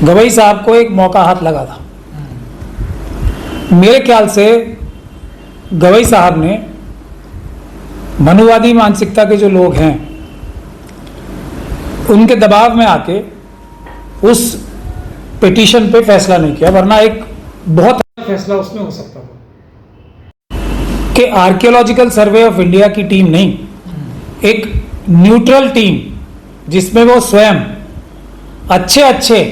गवई साहब को एक मौका हाथ लगा था। मेरे ख्याल से गवई साहब ने मनुवादी मानसिकता के जो लोग हैं उनके दबाव में आके उस पिटीशन पे फैसला नहीं किया, वरना एक बहुत अच्छा फैसला उसमें हो सकता था कि आर्कियोलॉजिकल सर्वे ऑफ इंडिया की टीम नहीं, एक न्यूट्रल टीम जिसमें वो स्वयं अच्छे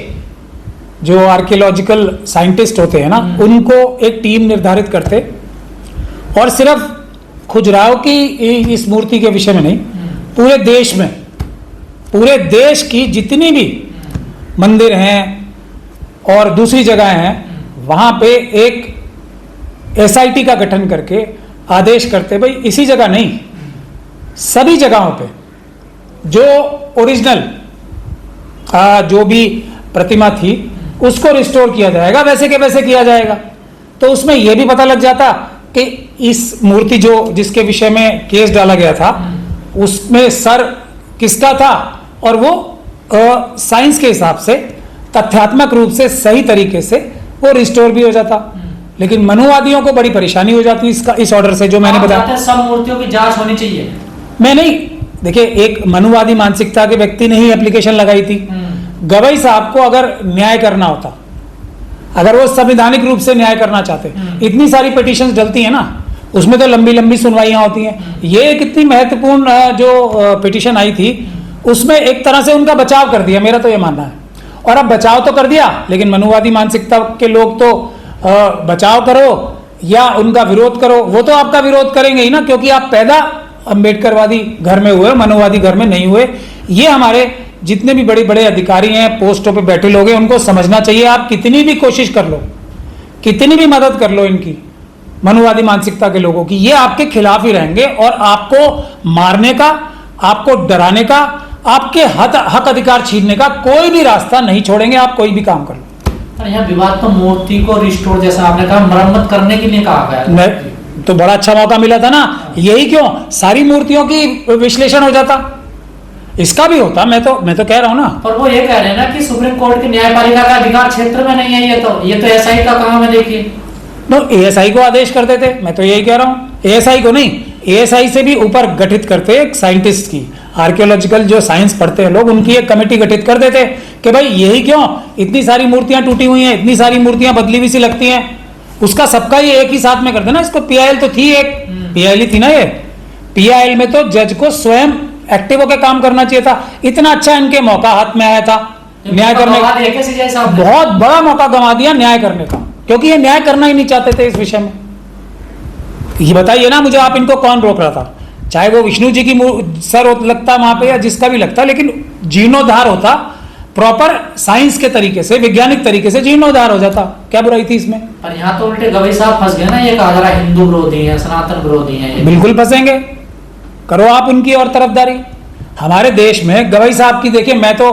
जो आर्कियोलॉजिकल साइंटिस्ट होते हैं ना, उनको एक टीम निर्धारित करते और सिर्फ खुजराहो की इस मूर्ति के विषय में नहीं, पूरे देश में, पूरे देश की जितनी भी मंदिर हैं और दूसरी जगह हैं वहां पे एक एसआईटी का गठन करके आदेश करते, भाई इसी जगह नहीं, सभी जगहों पे जो ओरिजिनल जो भी प्रतिमा थी उसको रिस्टोर किया जाएगा, वैसे के वैसे किया जाएगा। तो उसमें यह भी पता लग जाता कि इस मूर्ति जो जिसके विषय में केस डाला गया था उसमें सर किसका था और वो साइंस के हिसाब से तथ्यात्मक रूप से सही तरीके से वो रिस्टोर भी हो जाता। लेकिन मनुवादियों को बड़ी परेशानी हो जाती इसका, इस ऑर्डर से जो मैंने बताया। सब मूर्तियों की जांच होनी चाहिए। मैं नहीं, देखिए एक मनुवादी मानसिकता के व्यक्ति ने ही एप्लीकेशन लगाई थी। गवई साहब को अगर न्याय करना होता, अगर वो संवैधानिक रूप से न्याय करना चाहते, इतनी सारी पिटीशंस डलती हैं ना, उसमें तो लंबी लंबी सुनवाइयां होती हैं। ये एक इतनी महत्वपूर्ण जो पिटीशन आई थी उसमें एक तरह से उनका बचाव कर दिया, मेरा तो ये मानना है। और अब बचाव तो कर दिया, लेकिन मनुवादी मानसिकता के लोग तो बचाव करो या उनका विरोध करो, वो तो आपका विरोध करेंगे ही ना, क्योंकि आप पैदा अम्बेडकरवादी घर में हुए, मनुवादी घर में नहीं हुए। ये हमारे जितने भी बड़े बड़े अधिकारी हैं, पोस्टों पे बैठे लोग हैं, उनको समझना चाहिए। आप कितनी भी कोशिश कर लो, कितनी भी मदद कर लो इनकी मनुवादी मानसिकता के लोगों की, ये आपके खिलाफ ही रहेंगे और आपको मारने का, आपको डराने का, आपके हक अधिकार छीनने का कोई भी रास्ता नहीं छोड़ेंगे। आप कोई भी काम कर लो। यहाँ विवाद तो मूर्ति को रिस्टोर, जैसा आपने कहा, मरम्मत करने के लिए कहा गया, तो बड़ा अच्छा मौका मिला था ना। यही क्यों सारी मूर्तियों की विश्लेषण हो जाता, इसका भी होता। मैं तो कह रहा हूं ना। पर वो ये कह रहे हैं ना कि सुप्रीम कोर्ट की न्यायपालिका का अधिकार क्षेत्र में नहीं है, ये तो एसआई का काम है। देखिए एएसआई को आदेश कर देते, मैं तो यही कह रहा हूं। एएसआई को नहीं, एएसआई से भी ऊपर गठित करते एक साइंटिस्ट की, आर्कियोलॉजिकल जो साइंस पढ़ते हैं लोग, उनकी एक कमेटी गठित कर देते कि भाई यही क्यों इतनी सारी मूर्तियां टूटी हुई हैं, इतनी सारी मूर्तियां बदली हुई सी लगती हैं, उसका सबका ये एक ही साथ में कर देना। इसको पीआईएल तो थी, एक पीआईएल ही थी ना ये। पीआईएल में तो जज को स्वयं एक्टिव होकर काम करना चाहिए था। इतना अच्छा इनके मौका हाथ में आया था न्याय करने का, बहुत बड़ा मौका गंवा दिया न्याय करने का, क्योंकि ये न्याय करना ही नहीं चाहते थे इस विषय में। ये बताइए ना मुझे, आप इनको कौन रोक रहा था? चाहे वो विष्णु जी की सर लगता वहां पे या जिसका भी लगता, लेकिन जीर्णोद्धार होता प्रॉपर साइंस के तरीके से, वैज्ञानिक तरीके से जीर्णोद्धार हो जाता। क्या बुराई थी इसमें? पर यहाँ तो उल्टे गवई साहब फंस गए ना, ये कहा जा रहा है हिंदू विरोधी है, सनातन विरोधी है। बिल्कुल फंसेंगे, करो आप उनकी और तरफदारी। हमारे देश में गवई साहब की, देखिए मैं तो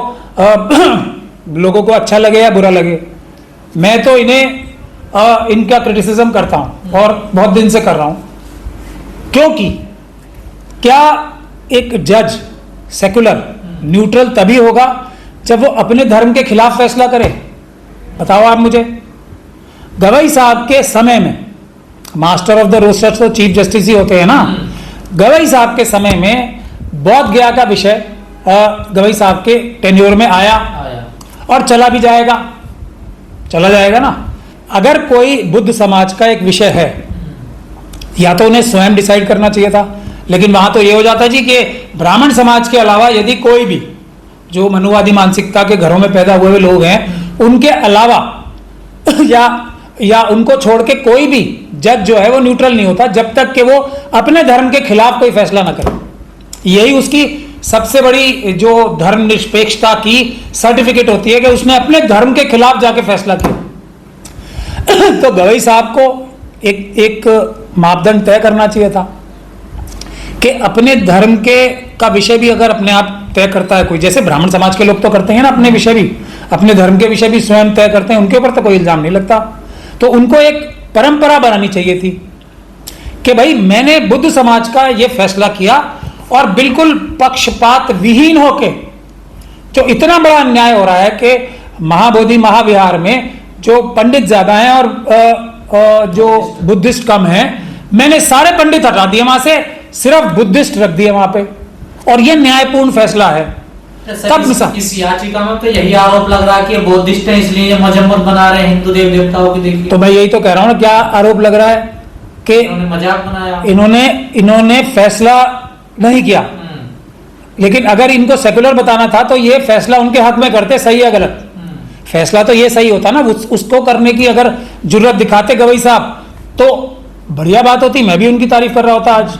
लोगों को अच्छा लगे या बुरा लगे, मैं तो इन्हें इनका क्रिटिसिज्म करता हूं और बहुत दिन से कर रहा हूं। क्योंकि क्या एक जज सेकुलर न्यूट्रल तभी होगा जब वो अपने धर्म के खिलाफ फैसला करे? बताओ आप मुझे। गवई साहब के समय में मास्टर ऑफ द रोस्टर्स तो चीफ जस्टिस ही होते हैं ना। गवई साहब के समय में बौद्ध गया का विषय गवई साहब के टेन्योर में आया और चला भी जाएगा, चला जाएगा ना। अगर कोई बुद्ध समाज का एक विषय है, या तो उन्हें स्वयं डिसाइड करना चाहिए था, लेकिन वहां तो ये हो जाता जी कि ब्राह्मण समाज के अलावा यदि कोई भी जो मनुवादी मानसिकता के घरों में पैदा हुए लोग हैं, उनके अलावा या उनको छोड़ के कोई भी जज जो है वो न्यूट्रल नहीं होता जब तक कि वो अपने धर्म के खिलाफ कोई फैसला ना करे। यही उसकी सबसे बड़ी जो धर्म निरपेक्षता की सर्टिफिकेट होती है कि उसने अपने धर्म के खिलाफ जाके फैसला किया। तो गवई साहब को एक मापदंड तय करना चाहिए था कि अपने धर्म के का विषय भी अगर अपने आप तय करता है कोई, जैसे ब्राह्मण समाज के लोग तो करते हैं ना, अपने विषय भी, अपने धर्म के विषय भी स्वयं तय करते हैं, उनके ऊपर तो कोई इल्जाम नहीं लगता। तो उनको एक परंपरा बनानी चाहिए थी कि भाई मैंने बुद्ध समाज का ये फैसला किया और बिल्कुल पक्षपात विहीन होके, जो इतना बड़ा अन्याय हो रहा है कि महाबोधि महाविहार में जो पंडित ज्यादा हैं और जो बुद्धिस्ट कम हैं, मैंने सारे पंडित हटा दिए वहां से, सिर्फ बुद्धिस्ट रख दिए वहां पे, और ये न्यायपूर्ण फैसला है। तब इस याचिका में तो यही आरोप लग रहा है कि बौद्धिस्ट है इसलिए ये मजम्मत बना रहे हैं हिंदू देव देवताओं की। देखिए तो मैं यही तो कह रहा हूं ना, क्या आरोप लग रहा है कि इन्होंने मजाक बनाया, इन्होंने फैसला नहीं किया। लेकिन अगर इनको सेकुलर बताना था तो ये फैसला उनके हक में करते, सही है गलत? फैसला तो ये सही होता ना, उसको करने की अगर जुर्रत दिखाते गवई साहब तो बढ़िया बात होती, मैं भी उनकी तारीफ कर रहा होता आज।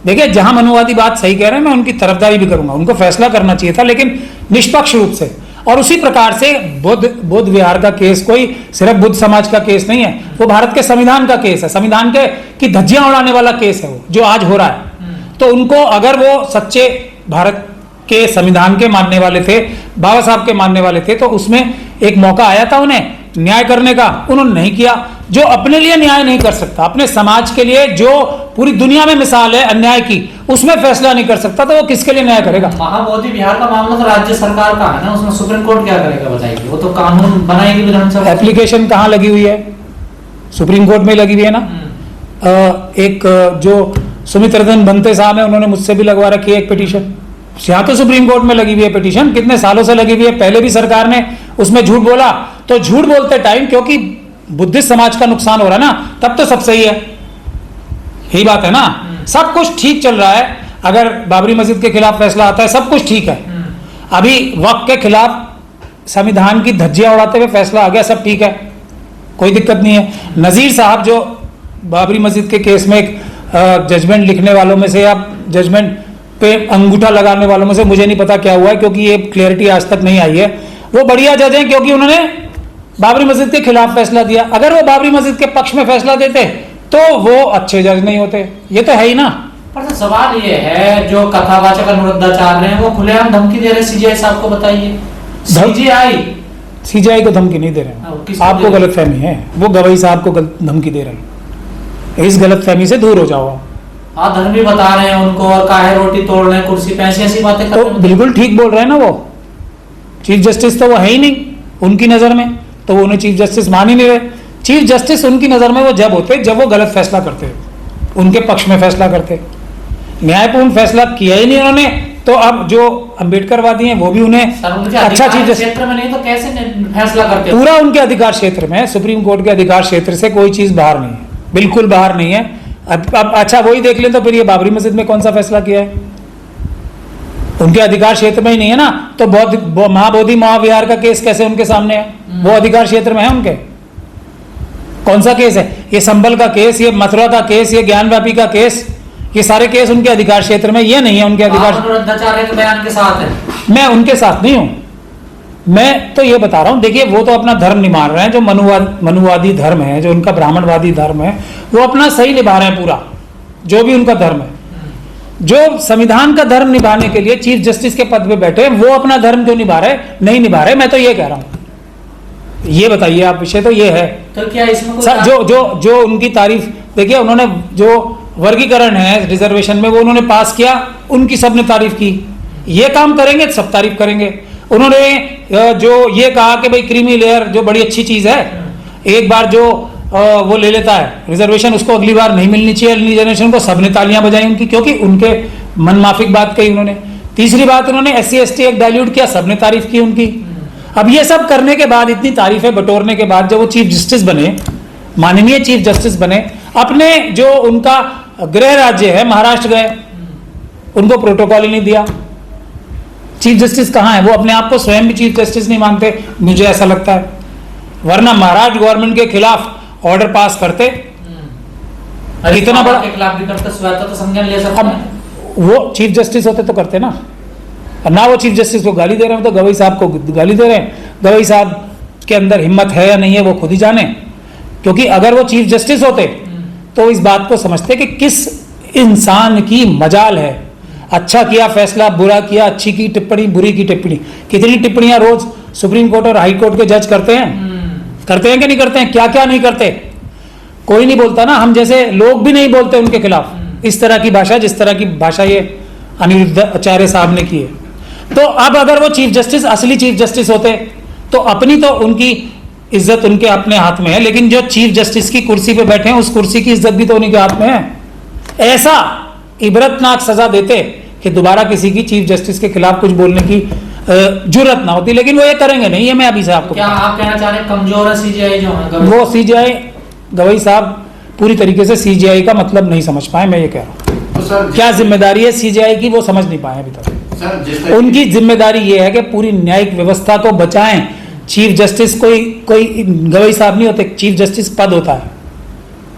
देखिए, जहां मनुवादी बात सही कह रहे हैं मैं उनकी तरफदारी भी करूंगा, उनको फैसला करना चाहिए था लेकिन निष्पक्ष रूप से। और उसी प्रकार से बुद्ध विहार का केस कोई सिर्फ बुद्ध समाज का केस नहीं है, वो भारत के संविधान का केस है, संविधान के की धज्जियां उड़ाने वाला केस है वो जो आज हो रहा है। तो उनको अगर वो सच्चे भारत के संविधान के मानने वाले थे, बाबा साहब के मानने वाले थे, तो उसमें एक मौका आया था उन्हें न्याय करने का, उन्होंने नहीं किया। जो अपने लिए न्याय नहीं कर सकता, अपने समाज के लिए जो पूरी दुनिया में मिसाल है अन्याय की, उसमें फैसला नहीं कर सकता, तो वो किसके लिए न्याय करेगा? महाबोधि विहार का मामला तो राज्य सरकार का है ना, उसमें सुप्रीम कोर्ट क्या करेगा बताइए? वो तो कानून बनाएगी विधानसभा। एप्लीकेशन कहाँ लगी हुई है? सुप्रीम कोर्ट में लगी हुई है ना। एक जो सुमित रतन बनते साहब है, उन्होंने मुझसे भी लगवा रखी है एक पिटीशन, यहाँ तो सुप्रीम कोर्ट में लगी हुई है पिटीशन, कितने सालों से लगी हुई है। पहले भी सरकार ने उसमें झूठ बोला, तो झूठ बोलते टाइम क्योंकि बुद्धिस्ट समाज का नुकसान हो रहा है ना, तब तो सब सही है, यही बात है ना, सब कुछ ठीक चल रहा है। अगर बाबरी मस्जिद के खिलाफ फैसला आता है, सब कुछ ठीक है। अभी वक्फ के खिलाफ संविधान की धज्जियां उड़ाते हुए फैसला आ गया, सब ठीक है, कोई दिक्कत नहीं है। नजीर साहब जो बाबरी मस्जिद के केस में एक जजमेंट लिखने वालों में से या जजमेंट पे अंगूठा लगाने वालों में से, मुझे नहीं पता क्या हुआ है क्योंकि ये क्लियरिटी आज तक नहीं आई है। वो बढ़िया जज हैं क्योंकि उन्होंने बाबरी मस्जिद के खिलाफ फैसला दिया। अगर वो बाबरी मस्जिद के पक्ष में फैसला देते तो वो अच्छे जज नहीं होते, ये तो है ही ना। पर तो सवाल ये है, जो कथावाचक अनुरुद्धाचार्य हैं वो खुलेआम धमकी दे रहे हैं सीजीआई साहब को, बताइए। सीजीआई को धमकी नहीं दे रहे हैं, आपको गलतफहमी है, वो गवई साहब को धमकी दे रहे हैं। इस गलतफहमी से दूर हो जाओ। धर्मी बता रहे हैं उनको और काहे रोटी तोड़ रहे हैं कुर्सी पे, ऐसी बातें कर रहे हैं। तो बिल्कुल ठीक बोल रहे हैं ना, वो चीफ जस्टिस तो वो है ही नहीं उनकी नजर में, तो वो उन्हें चीफ जस्टिस मान ही नहीं रहे। चीफ जस्टिस उनकी नजर में वो जब होते जब वो गलत फैसला करते, उनके पक्ष में फैसला करते। न्यायपूर्ण फैसला किया ही नहीं उन्होंने, तो अब जो अम्बेडकरवादी हैं वो भी उन्हें अच्छा चीज क्षेत्र में नहीं तो कैसे फैसला करते? पूरा उनके अधिकार क्षेत्र में, सुप्रीम कोर्ट के अधिकार क्षेत्र से कोई चीज बाहर नहीं है, बिल्कुल बाहर नहीं है। अब अच्छा वही देख लें तो फिर ये बाबरी मस्जिद में कौन सा फैसला किया है? उनके अधिकार क्षेत्र में ही नहीं है ना, तो महाबोधि महाविहार का केस कैसे उनके सामने है? वो अधिकार क्षेत्र में है उनके। कौन सा केस है ये? संभल का केस, ये मथुरा का केस, ये ज्ञानव्यापी का केस, ये सारे केस उनके अधिकार क्षेत्र में, ये नहीं है उनके अधिकार। अनुरुद्धाचार्य के बयान के साथ है, मैं उनके साथ नहीं हूं, मैं तो ये बता रहा हूं। देखिए, वो तो अपना धर्म निभा रहे हैं, जो मनुवादी धर्म है, जो उनका ब्राह्मणवादी धर्म है, वो अपना सही निभा रहे हैं पूरा, जो भी उनका धर्म है। जो संविधान का धर्म निभाने के लिए चीफ जस्टिस के पद पे बैठे, वो अपना धर्म जो निभा रहे नहीं निभा रहे, मैं तो ये कह रहा हूं। ये बताइए आप, विषय तो ये है। तो क्या इसमें जो उनकी तारीफ, देखिए उन्होंने जो वर्गीकरण है रिजर्वेशन में, वो उन्होंने पास किया, उनकी सबने तारीफ की। ये काम करेंगे सब तारीफ करेंगे। उन्होंने जो ये कहा कि भाई क्रीमी लेयर जो बड़ी अच्छी चीज है, एक बार जो वो ले लेता है रिजर्वेशन, उसको अगली बार नहीं मिलनी चाहिए अगली जनरेशन को, सबने तालियां बजाई उनकी, क्योंकि उनके मनमाफिक बात कही उन्होंने। तीसरी बात, उन्होंने SC/ST एक्ट डाइल्यूट किया, सबने तारीफ की उनकी। अब ये सब करने के बाद, इतनी तारीफें बटोरने के बाद, जब वो चीफ जस्टिस बने, माननीय चीफ जस्टिस बने, अपने जो उनका गृह राज्य है महाराष्ट्र गए, उनको प्रोटोकॉल ही नहीं दिया। चीफ जस्टिस कहाँ है? वो अपने आप को स्वयं भी चीफ जस्टिस नहीं मानते, मुझे ऐसा लगता है। वरना महाराष्ट्र गवर्नमेंट के खिलाफ ऑर्डर पास करते, इतना बड़ा के खिलाफ भी करते, स्वायत्ता तो संज्ञान ले सकते हैं। वो चीफ जस्टिस होते तो करते ना, ना वो चीफ जस्टिस को गाली दे रहे हैं, तो गवई साहब को गाली दे रहे हैं। गवई साहब के अंदर हिम्मत है या नहीं है वो खुद ही जाने, क्योंकि अगर वो चीफ जस्टिस होते तो इस बात को समझते कि किस इंसान की मजाल है, अच्छा किया फैसला, बुरा किया, अच्छी की टिप्पणी, बुरी की टिप्पणी। कितनी टिप्पणियां रोज सुप्रीम कोर्ट और हाई कोर्ट के जज करते हैं कि नहीं करते हैं? क्या क्या नहीं करते, कोई नहीं बोलता ना, हम जैसे लोग भी नहीं बोलते उनके खिलाफ इस तरह की भाषा, जिस तरह की भाषा ये अनिरुद्धाचार्य साहब ने की है। तो अब अगर वो चीफ जस्टिस, असली चीफ जस्टिस होते, तो अपनी तो उनकी इज्जत उनके अपने हाथ में है, लेकिन जो चीफ जस्टिस की कुर्सी पे बैठे हैं उस कुर्सी की इज्जत भी तो उन्हीं के हाथ में है। ऐसा इबरतनाक सजा देते कि दोबारा किसी की चीफ जस्टिस के खिलाफ कुछ बोलने की जुर्रत ना होती, लेकिन वो ये करेंगे नहीं। ये मैं अभी से आपको क्या आप कहना चाह रहे हैं कमजोर है सीजीआई जो है? वो सीजीआई गवई साहब पूरी तरीके से सीजीआई का मतलब नहीं समझ पाए, मैं ये कह रहा हूँ। तो सर क्या जिम्मेदारी है सीजीआई की, वो समझ नहीं पाए अभी तक। सर जिस तरह उनकी जिम्मेदारी ये है कि पूरी न्यायिक व्यवस्था को बचाएं। चीफ जस्टिस कोई गवई साहब नहीं होते, चीफ जस्टिस पद होता है।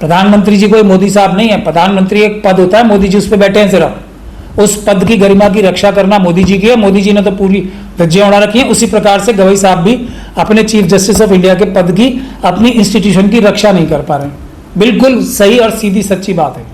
प्रधानमंत्री जी कोई मोदी साहब नहीं है, प्रधानमंत्री एक पद होता है, मोदी जी उस पर बैठे हैं सिर्फ। उस पद की गरिमा की रक्षा करना मोदी जी की है, मोदी जी ने तो पूरी धज्जियां उड़ा रखी है। उसी प्रकार से गवई साहब भी अपने चीफ जस्टिस ऑफ इंडिया के पद की, अपनी इंस्टीट्यूशन की रक्षा नहीं कर पा रहे हैं। बिल्कुल सही और सीधी सच्ची बात है।